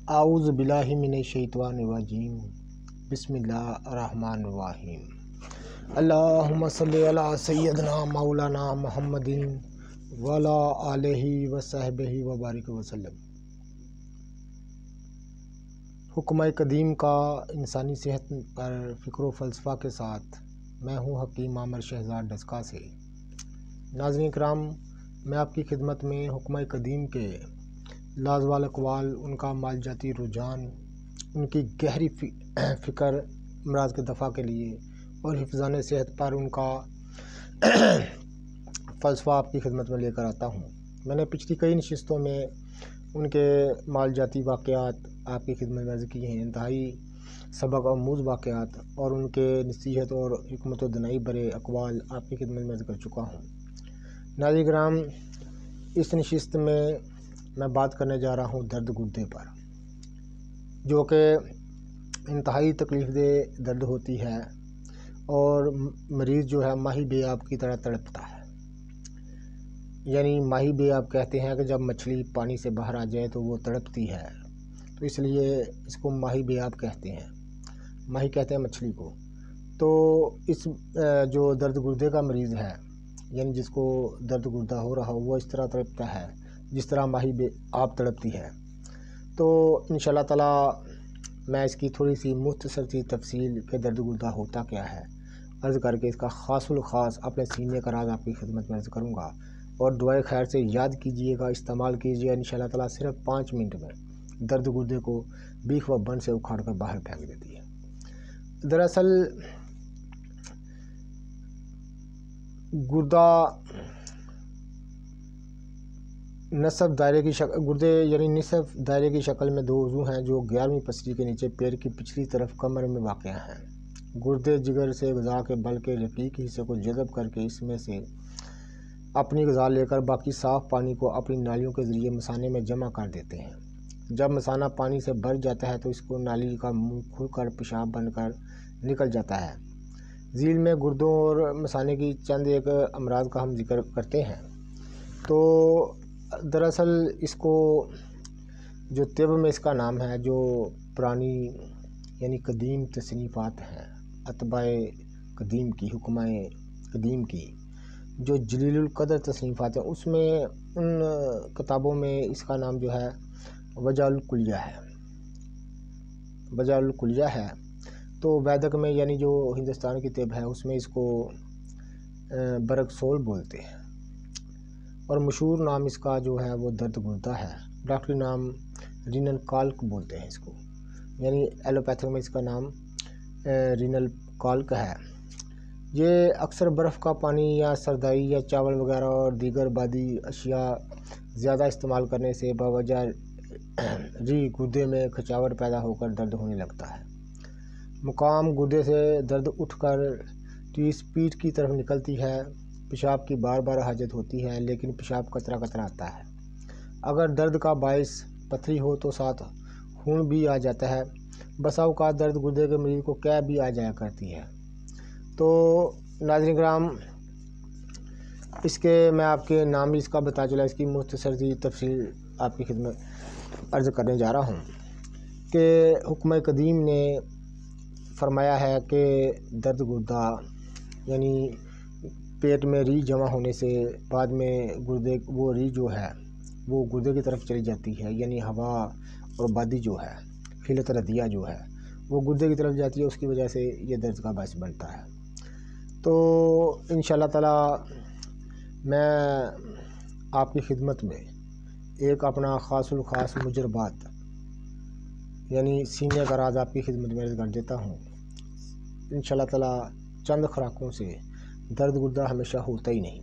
اعوذ باللہ من الشیطان الرجیم بسم اللہ الرحمن الرحیم اللہم صلی علی سیدنا مولانا محمد وعلی آلہ وصحبہ وبارک وسلم۔ حکمہ قدیم کا انسانی صحت پر فکر و فلسفہ کے ساتھ میں ہوں حکیم عامر شہزاد ڈسکا سے۔ ناظرین کرام، میں آپ کی خدمت میں حکمہ قدیم کے لازوال اقوال، ان کا مالجاتی رجحان، ان کی گہری فکر امراض کے دفع کے لیے اور حفظان صحت پر ان کا فلسفہ آپ کی خدمت میں لے کر آتا ہوں۔ میں نے پچھلی کئی نشستوں میں ان کے مالجاتی واقعات آپ کی خدمت میں عرض کی ہیں، انتہائی سبق آموز واقعات اور ان کے نصیحت اور حکمت و دنائی برے اقوال آپ کی خدمت میں عرض کر چکا ہوں۔ ناظرین کرام، اس نشست میں بات کرنے جا رہا ہوں درد گردے پر، جو کہ انتہائی تکلیف دہ درد ہوتی ہے اور مریض جو ہے ماہی بے آب کی طرح تڑپتا ہے۔ یعنی ماہی بے آب کہتے ہیں کہ جب مچھلی پانی سے باہر آ جائے تو وہ تڑپتی ہے، تو اس لیے اس کو ماہی بے آب کہتے ہیں، ماہی کہتے ہیں مچھلی کو۔ تو اس جو درد گردے کا مریض ہے، یعنی جس کو درد گردہ ہو رہا ہو، وہ اس طرح تڑپتا ہے جس طرح ماہی بے آب تڑپتی ہے۔ تو انشاءاللہ تعالی میں اس کی تھوڑی سی مختصر سی تفصیل کہ درد گردہ ہوتا کیا ہے عرض کر کے اس کا خاص الخاص اپنے سینے کا راز آپ کی خدمت میں عرض کروں گا، اور دعائے خیر سے یاد کیجئے گا، استعمال کیجئے گا۔ انشاءاللہ تعالی صرف 5 منٹ میں درد گردے کو بیخ و بن سے اکھاڑ کر باہر پھینک دیتی ہے۔ دراصل گردہ نصف دائرے کی شکل، گردے یعنی نصف دائرے کی شکل میں 2 عضو ہیں جو 11ویں پسلی کے نیچے پیر کی پچھلی طرف کمر میں واقع ہیں۔ گردے جگر سے غذا کے بل کے رقیق حصے کو جذب کر کے اس میں سے اپنی غذا لے کر باقی صاف پانی کو اپنی نالیوں کے ذریعے مثانے میں جمع کر دیتے ہیں۔ جب مثانہ پانی سے بھر جاتا ہے تو اس کو نالی کا منہ کھل کر پیشاب بن کر نکل جاتا ہے۔ ذیل میں گردوں اور مثانے کی چند ایک امراض کا ہم ذکر کرتے ہیں۔ تو دراصل اس کو جو طب میں اس کا نام ہے، جو پرانی یعنی قدیم تصنیفات ہیں، اتباع قدیم کی، حکمہ قدیم کی جو جلیل القدر تصنیفات ہیں، اس میں ان کتابوں میں اس کا نام جو ہے وجع الکلیہ ہے، وجع الکلیہ ہے۔ تو ویدک میں یعنی جو ہندوستان کی طب ہے اس میں اس کو برگسول بولتے ہیں، اور مشہور نام اس کا جو ہے وہ درد گردہ ہے۔ ڈاکٹری نام رینل کالک بولتے ہیں اس کو، یعنی ایلوپیتھک میں اس کا نام رینل کالک ہے۔ یہ اکثر برف کا پانی یا سردائی یا چاول وغیرہ اور دیگر بادی اشیاء زیادہ استعمال کرنے سے باوجہ ری گردے میں کھچاوٹ پیدا ہو کر درد ہونے لگتا ہے۔ مقام گردے سے درد اٹھ کر ٹیس پیٹ کی طرف نکلتی ہے۔ پیشاب کی بار بار حاجت ہوتی ہے، لیکن پیشاب قطرہ قطرہ آتا ہے۔ اگر درد کا باعث پتھری ہو تو ساتھ خون بھی آ جاتا ہے۔ بسا اوقات درد گردے کے مریض کو قے بھی آ جایا کرتی ہے۔ تو ناظرین کرام، اس کے میں آپ کے نام اس کا بتا چلا، اس کی مختصر سی تفصیل آپ کی خدمت عرض کرنے جا رہا ہوں کہ حکمہ قدیم نے فرمایا ہے کہ درد گردہ یعنی پیٹ میں ری جمع ہونے سے بعد میں گردے وہ ری جو ہے وہ گردے کی طرف چلی جاتی ہے، یعنی ہوا اور بادی جو ہے، خلط ردیہ جو ہے وہ گردے کی طرف جاتی ہے، اس کی وجہ سے یہ درد کا باعث بنتا ہے۔ تو انشاءاللہ تعالی میں آپ کی خدمت میں ایک اپنا خاص الخاص مجربات یعنی سینے کا راز آپ کی خدمت میں عرض کر دیتا ہوں۔ انشاءاللہ تعالی چند خوراکوں سے درد گردہ ہمیشہ ہوتا ہی نہیں،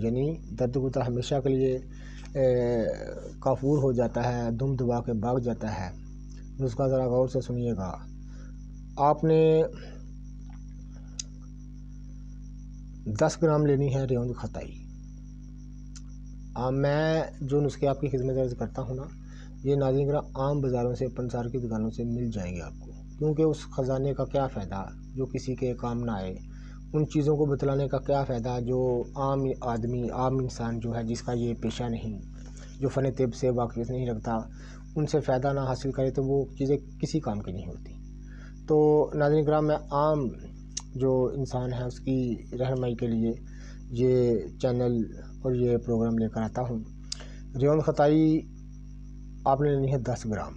یعنی درد گردہ ہمیشہ کے لیے کافور ہو جاتا ہے، دم دبا کے بھاگ جاتا ہے۔ نسخہ ذرا غور سے سنیے گا۔ آپ نے 10 گرام لینی ہے ریوند کھٹائی۔ میں جو نسخے آپ کی خدمت عرض کرتا ہوں نا، یہ ناظرین کرام عام بازاروں سے، پنسار کی دکانوں سے مل جائیں گے آپ کو، کیونکہ اس خزانے کا کیا فائدہ جو کسی کے کام نہ آئے، ان چیزوں کو بتلانے کا کیا فائدہ جو عام آدمی، عام انسان جو ہے جس کا یہ پیشہ نہیں، جو فن طب سے واقفیت نہیں رکھتا ان سے فائدہ نہ حاصل کرے تو وہ چیزیں کسی کام کی نہیں ہوتی۔ تو ناظرین کرام، میں عام جو انسان ہے اس کی رہنمائی کے لیے یہ چینل اور یہ پروگرام لے کر آتا ہوں۔ ریون خطائی آپ نے لینی ہے 10 گرام،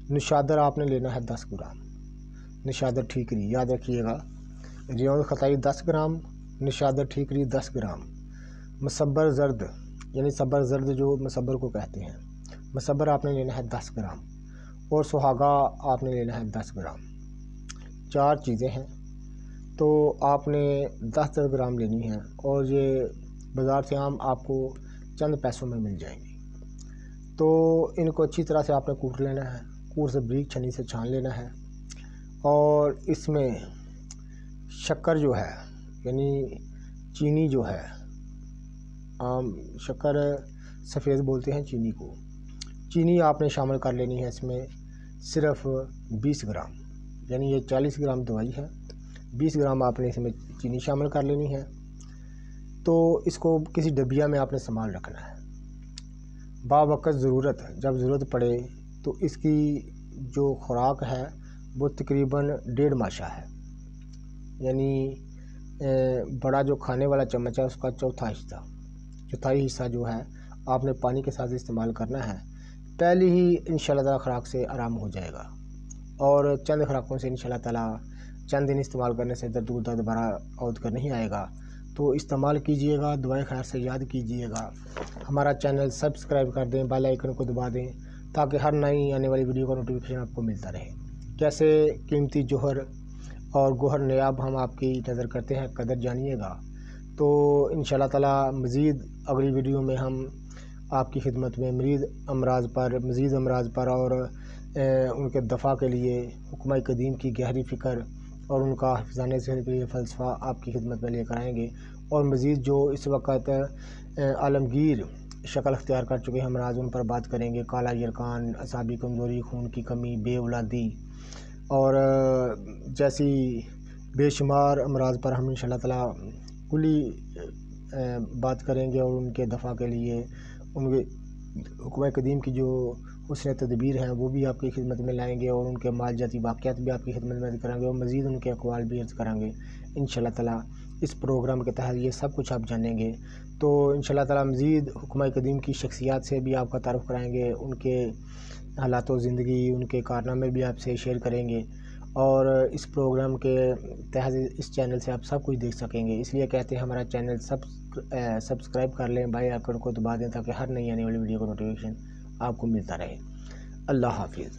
نشادر آپ نے لینا ہے 10 گرام، نشادر ٹھیکری یاد رکھیے گا، ریون خطائی 10 گرام، نشادر ٹھیکری 10 گرام، مصبر زرد یعنی صبر زرد جو مصبر کو کہتے ہیں، مصبر آپ نے لینا ہے 10 گرام، اور سہاگا آپ نے لینا ہے 10 گرام۔ 4 چیزیں ہیں تو آپ نے 10 گرام لینی ہیں، اور یہ بازار سے عام آپ کو چند پیسوں میں مل جائیں گی۔ تو ان کو اچھی طرح سے آپ نے کوٹ لینا ہے، کوٹ سے بریک چھنی سے چھان لینا ہے، اور اس میں شکر جو ہے یعنی چینی جو ہے، عام شکر سفید بولتے ہیں چینی کو، چینی آپ نے شامل کر لینی ہے اس میں صرف 20 گرام، یعنی یہ 40 گرام دوائی ہے، 20 گرام آپ نے اس میں چینی شامل کر لینی ہے۔ تو اس کو کسی ڈبیا میں آپ نے سنبھال رکھنا ہے، باوقت ضرورت جب ضرورت پڑے تو اس کی جو خوراک ہے وہ تقریباً 1.5 ماشا ہے، یعنی بڑا جو کھانے والا چمچ ہے اس کا چوتھائی حصہ جو ہے آپ نے پانی کے ساتھ استعمال کرنا ہے۔ پہلی ہی انشاءاللہ تعالی خوراک سے آرام ہو جائے گا، اور چند خوراکوں سے انشاءاللہ تعالی چند دن استعمال کرنے سے درد دوبارہ عود کر نہیں آئے گا۔ تو استعمال کیجئے گا، دعائیں خیر سے یاد کیجئے گا، ہمارا چینل سبسکرائب کر دیں، بیل آئیکن کو دبا دیں تاکہ ہر نئی آنے والی ویڈیو کا نوٹیفیکیشن آپ کو ملتا رہے۔ کیسے قیمتی جوہر اور گوہر نیاب ہم آپ کی نظر کرتے ہیں، قدر جانیے گا۔ تو انشاءاللہ تعالی مزید اگلی ویڈیو میں ہم آپ کی خدمت میں مزید امراض پر اور ان کے دفع کے لیے حکمہ قدیم کی گہری فکر اور ان کا حفظانِ ذہن کے لیے فلسفہ آپ کی خدمت میں لے کر آئیں گے، اور مزید جو اس وقت عالمگیر شکل اختیار کر چکے امراض ان پر بات کریں گے، کالا یرقان، اعصابی کمزوری، خون کی کمی، بے اولادی اور جیسی بے شمار امراض پر ہم انشاءاللہ تعالی کلی بات کریں گے، اور ان کے دفع کے لیے ان کے حکمہ قدیم کی جو حسن تدبیر ہیں وہ بھی آپ کی خدمت میں لائیں گے، اور ان کے مال جاتی واقعات بھی آپ کی خدمت میں کریں گے، اور مزید ان کے اقوال بھی عرض کریں گے انشاءاللہ تعالی۔ اس پروگرام کے تحت یہ سب کچھ آپ جانیں گے، تو انشاءاللہ تعالی مزید حکمہ قدیم کی شخصیات سے بھی آپ کا تعارف کرائیں گے، ان کے حالات و زندگی، ان کے کارنامے بھی آپ سے شیئر کریں گے، اور اس پروگرام کے تحت اس چینل سے آپ سب کچھ دیکھ سکیں گے۔ اس لیے کہتے ہیں ہمارا چینل سبسکرائب کر لیں، بیل آئیکن کو دبا دیں تاکہ ہر نئی آنے والی ویڈیو کا نوٹیفیکیشن آپ کو ملتا رہے۔ اللہ حافظ۔